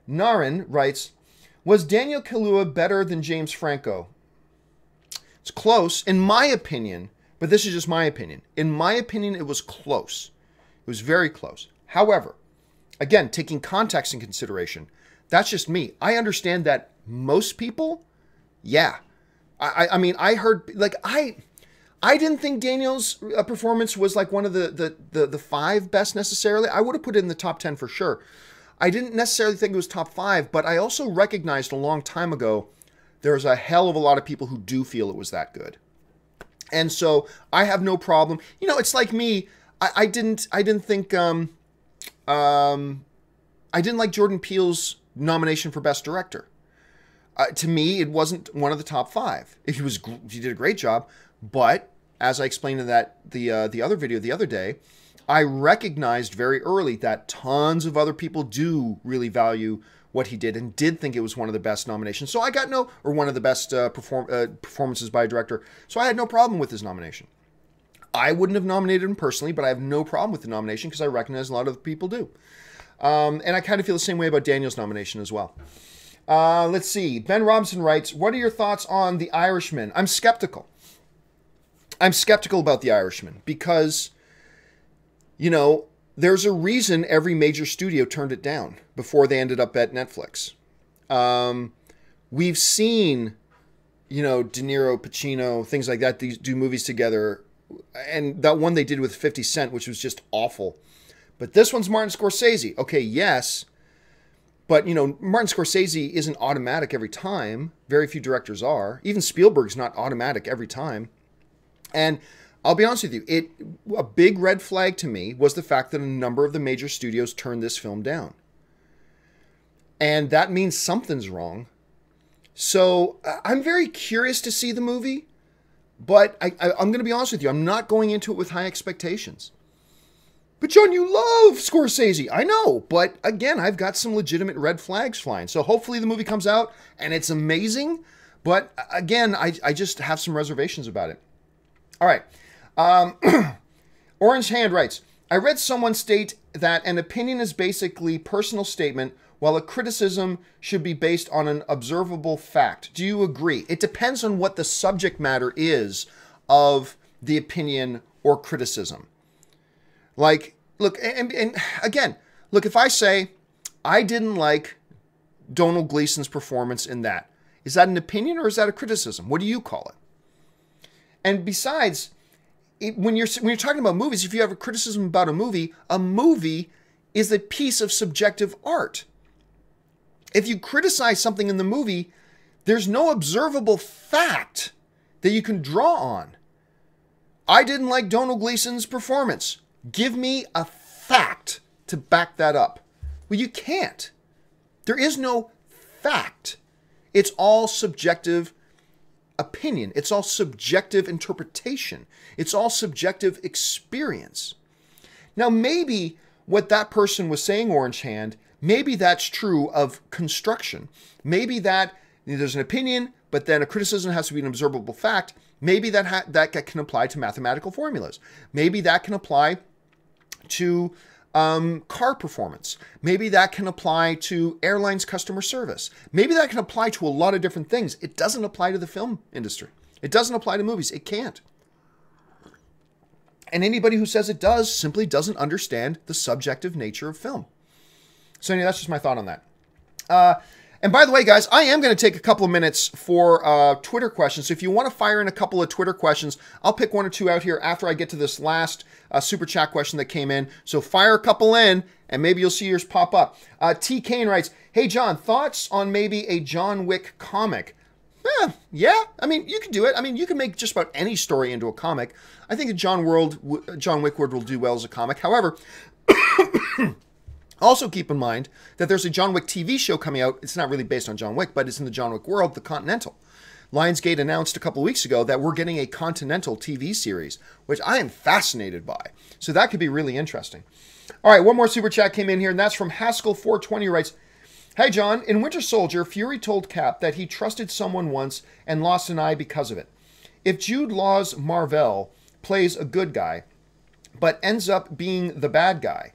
Naran writes, was Daniel Kaluuya better than James Franco? It's close, in my opinion, but this is just my opinion. In my opinion, it was close. It was very close. However, again, taking context in consideration, that's just me. I understand that most people, yeah. I mean, I heard, like, I didn't think Daniel's performance was like one of the 5 best necessarily. I would have put it in the top 10 for sure. I didn't necessarily think it was top 5, but I also recognized a long time ago there's a hell of a lot of people who do feel it was that good. And so I have no problem. You know, it's like me. I didn't think I didn't like Jordan Peele's nomination for Best Director. To me, it wasn't one of the top 5. He did a great job, but as I explained in the other video the other day, I recognized very early that tons of other people do really value what he did and did think it was one of the best nominations. So I got or one of the best performances by a director. So I had no problem with his nomination. I wouldn't have nominated him personally, but I have no problem with the nomination because I recognize a lot of people do. And I kind of feel the same way about Daniel's nomination as well. Let's see. Ben Robinson writes, what are your thoughts on The Irishman? I'm skeptical. I'm skeptical about The Irishman because, you know, there's a reason every major studio turned it down before they ended up at Netflix. We've seen, you know, De Niro, Pacino, things like that, these do movies together. And that one they did with 50 Cent, which was just awful. But this one's Martin Scorsese. Okay, yes. But, you know, Martin Scorsese isn't automatic every time. Very few directors are. Even Spielberg's not automatic every time. And I'll be honest with you, a big red flag to me was the fact that a number of the major studios turned this film down. And that means something's wrong. So I'm very curious to see the movie, but I'm going to be honest with you, I'm not going into it with high expectations. But John, you love Scorsese. I know, but again, I've got some legitimate red flags flying. So hopefully the movie comes out and it's amazing. But again, I just have some reservations about it. All right. Orange Hand writes, I read someone state that an opinion is basically personal statement while a criticism should be based on an observable fact. Do you agree? It depends on what the subject matter is of the opinion or criticism. Like, look, and again, look, if I say I didn't like Donald Gleason's performance in that, is that an opinion or is that a criticism? What do you call it? And besides, when you're talking about movies, if you have a criticism about a movie is a piece of subjective art. If you criticize something in the movie, there's no observable fact that you can draw on. I didn't like Donald Gleason's performance. Give me a fact to back that up. Well, you can't. There is no fact. It's all subjective opinion. It's all subjective interpretation. It's all subjective experience. Now, maybe what that person was saying, Orange Hand, maybe that's true of construction. Maybe that there's an opinion, but then a criticism has to be an observable fact. Maybe that can apply to mathematical formulas. Maybe that can apply to car performance. Maybe that can apply to airlines customer service. Maybe that can apply to a lot of different things. It doesn't apply to the film industry. It doesn't apply to movies. It can't. And anybody who says it does simply doesn't understand the subjective nature of film. So anyway, that's just my thought on that. And by the way, guys, I am going to take a couple of minutes for Twitter questions. So if you want to fire in a couple of Twitter questions, I'll pick one or two out here after I get to this last super chat question that came in. So fire a couple in, and maybe you'll see yours pop up. T. Kane writes, hey, John, thoughts on maybe a John Wick comic? Yeah, I mean, you can do it. I mean, you can make just about any story into a comic. I think John Wick World will do well as a comic. However, Also keep in mind that there's a John Wick TV show coming out. It's not really based on John Wick, but it's in the John Wick world, The Continental. Lionsgate announced a couple weeks ago that we're getting a Continental TV series, which I am fascinated by. So that could be really interesting. All right, one more super chat came in here, and that's from Haskell420, who writes, "Hey, John, in Winter Soldier, Fury told Cap that he trusted someone once and lost an eye because of it. If Jude Law's Marvel plays a good guy, but ends up being the bad guy,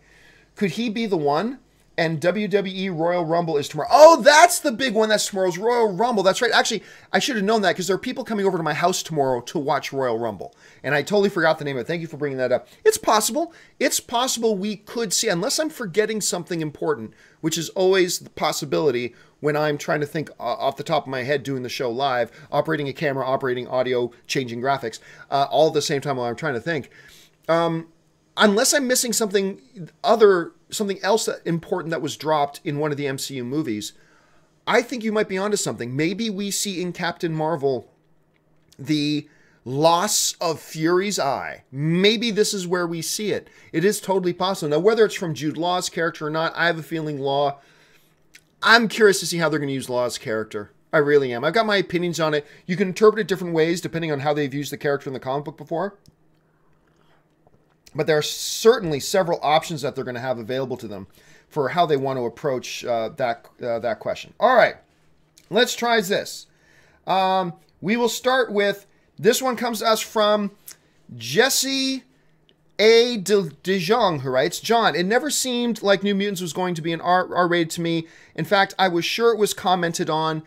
could he be the one? And WWE Royal Rumble is tomorrow." Oh, that's the big one. That's tomorrow's Royal Rumble. That's right. Actually, I should have known that because there are people coming over to my house tomorrow to watch Royal Rumble. And I totally forgot the name of it. Thank you for bringing that up. It's possible. It's possible we could see, unless I'm forgetting something important, which is always the possibility when I'm trying to think off the top of my head doing the show live, operating a camera, operating audio, changing graphics, all at the same time while I'm trying to think. Unless I'm missing something else important that was dropped in one of the MCU movies, I think you might be onto something. Maybe we see in Captain Marvel the loss of Fury's eye. Maybe this is where we see it. It is totally possible. Now, whether it's from Jude Law's character or not, I have a feeling I'm curious to see how they're going to use Law's character. I really am. I've got my opinions on it. You can interpret it different ways depending on how they've used the character in the comic book before. But there are certainly several options that they're going to have available to them for how they want to approach that question. All right, let's try this. We will start with, this one comes to us from Jesse A. De Jong, who writes, "John, it never seemed like New Mutants was going to be an R-rated to me. In fact, I was sure it was commented on.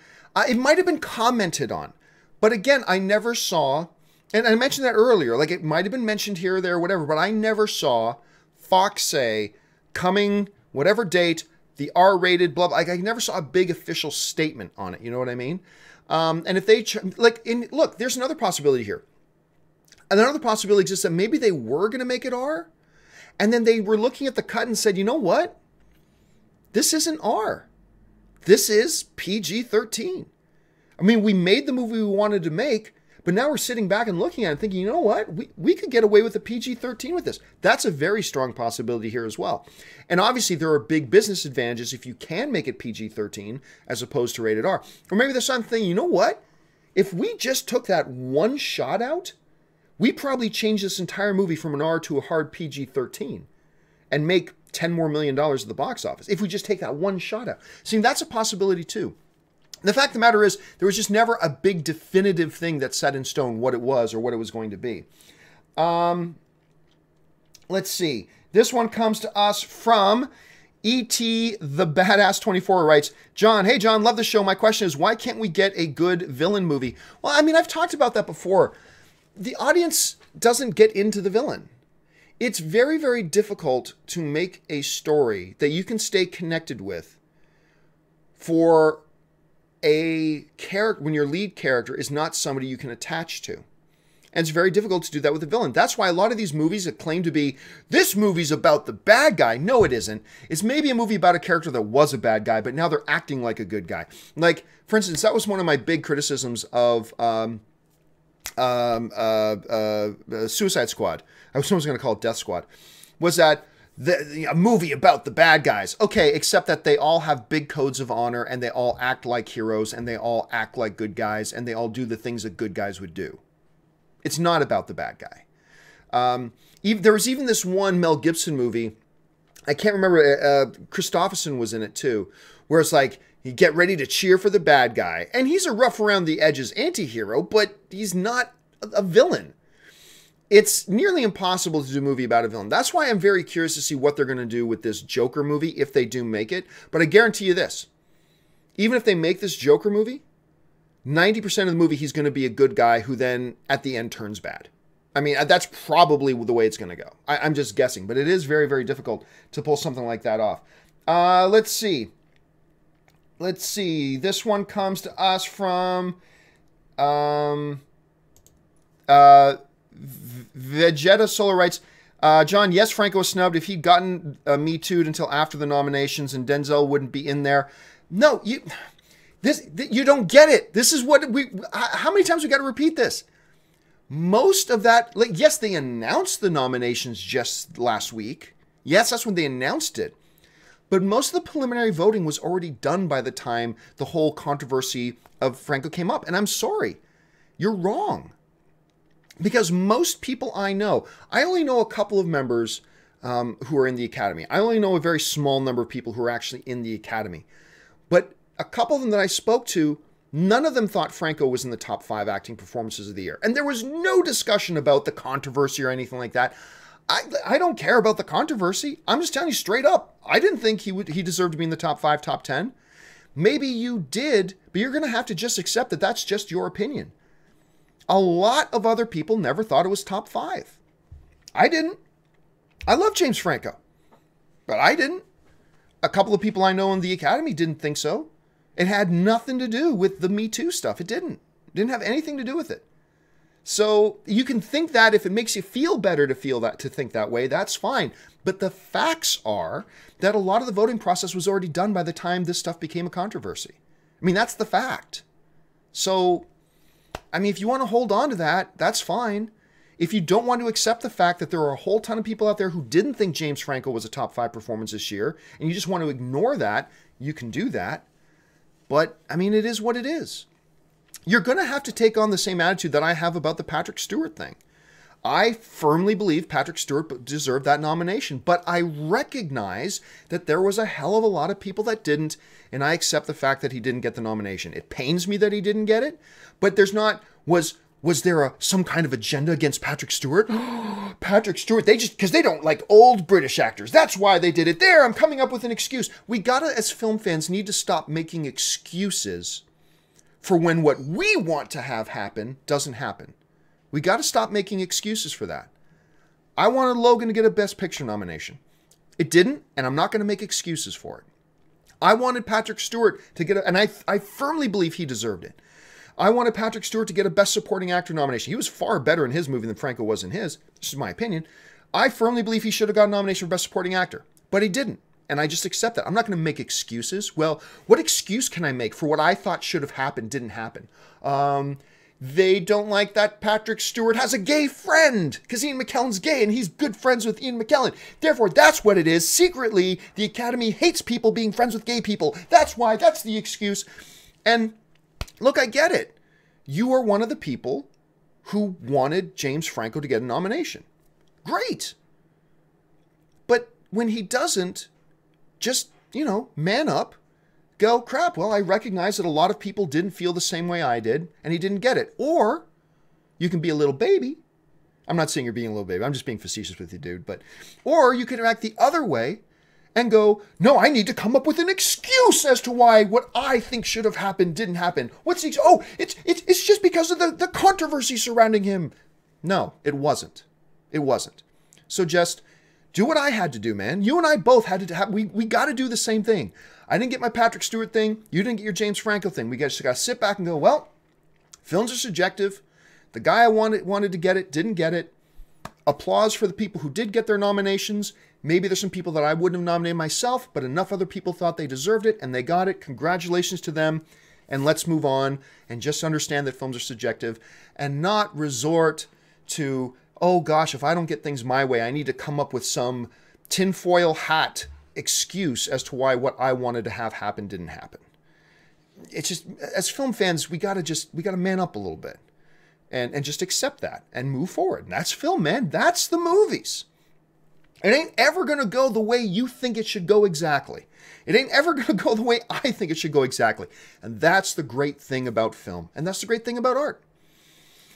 It might have been commented on. But again, I never saw... And I mentioned that earlier, like it might have been mentioned here or there, whatever, but I never saw Fox say, coming, whatever date, the R-rated, blah, blah. Like, I never saw a big official statement on it, you know what I mean? And if they, look, there's another possibility here. And another possibility exists that maybe they were going to make it R, and then they were looking at the cut and said, you know what? This isn't R. This is PG-13. I mean, we made the movie we wanted to make, but now we're sitting back and looking at it thinking, you know what? We could get away with a PG-13 with this. That's a very strong possibility here as well. And obviously there are big business advantages if you can make it PG-13 as opposed to rated R. Or maybe there's something, you know what? If we just took that one shot out, we probably change this entire movie from an R to a hard PG-13 and make $10 more million at the box office. If we just take that one shot out. See, that's a possibility too. The fact of the matter is, there was just never a big definitive thing that set in stone what it was or what it was going to be. Let's see. This one comes to us from E.T. the Badass 24, writes, "John, hey John, love the show. My question is, why can't we get a good villain movie?" Well, I mean, I've talked about that before. The audience doesn't get into the villain. It's very, very difficult to make a story that you can stay connected with for a character when your lead character is not somebody you can attach to. And it's very difficult to do that with a villain. That's why a lot of these movies that claim to be, this movie's about the bad guy. No, it isn't. It's maybe a movie about a character that was a bad guy, but now they're acting like a good guy. Like, for instance, that was one of my big criticisms of Suicide Squad. I was almost going to call it Death Squad. Was that a movie about the bad guys. Okay, except that they all have big codes of honor and they all act like heroes and they all act like good guys and they all do the things that good guys would do. It's not about the bad guy. There was even this one Mel Gibson movie, I can't remember, Christopherson was in it too, where it's like, you get ready to cheer for the bad guy. And he's a rough around the edges anti-hero, but he's not a villain. It's nearly impossible to do a movie about a villain. That's why I'm very curious to see what they're going to do with this Joker movie, if they do make it. But I guarantee you this, even if they make this Joker movie, 90% of the movie he's going to be a good guy who then at the end turns bad. I mean, that's probably the way it's going to go. I'm just guessing, but it is very, very difficult to pull something like that off. Let's see. This one comes to us from Vegeta Solar writes, "John, yes, Franco was snubbed. If he'd gotten Me Too'd until after the nominations and Denzel wouldn't be in there." No, you don't get it. This is what how many times we got to repeat this? Most of that, like, yes, they announced the nominations just last week. Yes, that's when they announced it. But most of the preliminary voting was already done by the time the whole controversy of Franco came up. And I'm sorry, you're wrong. Because most people I only know a couple of members who are in the Academy. I only know a very small number of people who are actually in the Academy. But a couple of them that I spoke to, none of them thought Franco was in the top 5 acting performances of the year. And there was no discussion about the controversy or anything like that. I don't care about the controversy. I'm just telling you straight up. I didn't think he deserved to be in the top 5, top 10. Maybe you did, but you're going to have to just accept that that's just your opinion. A lot of other people never thought it was top 5. I didn't. I love James Franco, but I didn't. A couple of people I know in the Academy didn't think so. It had nothing to do with the Me Too stuff. It didn't. It didn't have anything to do with it. So you can think that if it makes you feel better to think that way, that's fine. But the facts are that a lot of the voting process was already done by the time this stuff became a controversy. I mean, that's the fact. So, I mean, if you want to hold on to that, that's fine. If you don't want to accept the fact that there are a whole ton of people out there who didn't think James Franco was a top 5 performance this year, and you just want to ignore that, you can do that. But, I mean, it is what it is. You're going to have to take on the same attitude that I have about the Patrick Stewart thing. I firmly believe Patrick Stewart deserved that nomination, but I recognize that there was a hell of a lot of people that didn't, and I accept the fact that he didn't get the nomination. It pains me that he didn't get it, but there's not, was there some kind of agenda against Patrick Stewart? Patrick Stewart, because they don't like old British actors. That's why they did it. There, I'm coming up with an excuse. We gotta, as film fans, need to stop making excuses for when what we want to have happen doesn't happen. We got to stop making excuses for that. I wanted Logan to get a Best Picture nomination. It didn't, and I'm not going to make excuses for it. I wanted Patrick Stewart to get and I firmly believe he deserved it. I wanted Patrick Stewart to get a Best Supporting Actor nomination. He was far better in his movie than Franco was in his. This is my opinion. I firmly believe he should have got a nomination for Best Supporting Actor, but he didn't. And I just accept that. I'm not going to make excuses. Well, what excuse can I make for what I thought should have happened didn't happen? They don't like that Patrick Stewart has a gay friend because Ian McKellen's gay and he's good friends with Ian McKellen. Therefore, that's what it is. Secretly, the Academy hates people being friends with gay people. That's why. That's the excuse. And look, I get it. You are one of the people who wanted James Franco to get a nomination. Great. But when he doesn't, just, man up. Go, crap, well, I recognize that a lot of people didn't feel the same way I did, and he didn't get it. Or you can be a little baby. I'm not saying you're being a little baby. I'm just being facetious with you, dude. Or you can act the other way and go, no, I need to come up with an excuse as to why what I think should have happened didn't happen. What's the excuse? Oh, it's just because of the controversy surrounding him. No, it wasn't. It wasn't. So just do what I had to do, man. You and I both had to have, we got to do the same thing. I didn't get my Patrick Stewart thing. You didn't get your James Franco thing. We just got to sit back and go, well, films are subjective. The guy I wanted to get it didn't get it. Applause for the people who did get their nominations. Maybe there's some people that I wouldn't have nominated myself, but enough other people thought they deserved it and they got it. Congratulations to them. And let's move on and just understand that films are subjective and not resort to, oh gosh, if I don't get things my way, I need to come up with some tinfoil hat excuse as to why what I wanted to have happen didn't happen. It's just, as film fans, we gotta man up a little bit and just accept that and move forward. And that's film, man. That's the movies. It ain't ever gonna go the way you think it should go exactly. It ain't ever gonna go the way I think it should go exactly. And that's the great thing about film. And that's the great thing about art.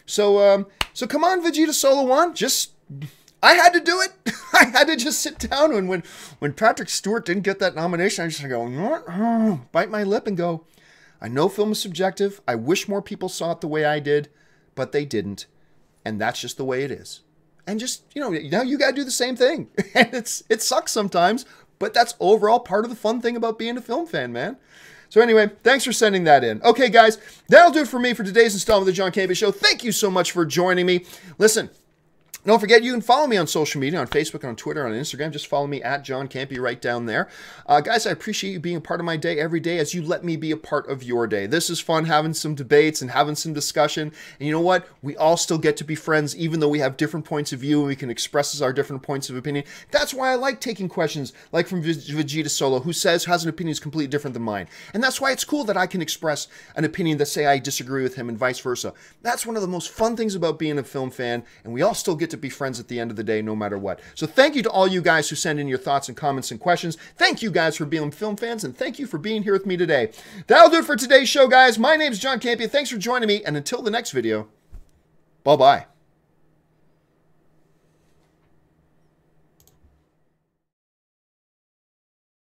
So come on, Vegeta Solo One. I had to do it. I had to just sit down. And when Patrick Stewart didn't get that nomination, I just go, bite my lip and go, I know film is subjective. I wish more people saw it the way I did, but they didn't. And that's just the way it is. And just, now you got to do the same thing. And it sucks sometimes, but that's overall part of the fun thing about being a film fan, man. So anyway, thanks for sending that in. Okay, guys, that'll do it for me for today's installment of the John Campea Show. Thank you so much for joining me. Listen, Don't forget, you can follow me on social media, on Facebook, on Twitter, on Instagram. Just follow me at John Campea right down there. Guys, I appreciate you being a part of my day every day as you let me be a part of your day. This is fun, having some debates and having some discussion. And you know what? We all still get to be friends, even though we have different points of view and we can express our different points of opinion. That's why I like taking questions like from Vegeta Solo, who has an opinion that's completely different than mine. And that's why it's cool that I can express an opinion that, say, I disagree with him and vice versa. That's one of the most fun things about being a film fan, and we all still get to be friends at the end of the day, no matter what. So thank you to all you guys who send in your thoughts and comments and questions. Thank you guys for being film fans, and thank you for being here with me today. That'll do it for today's show, guys. My name is John Campea. Thanks for joining me, and until the next video, bye-bye.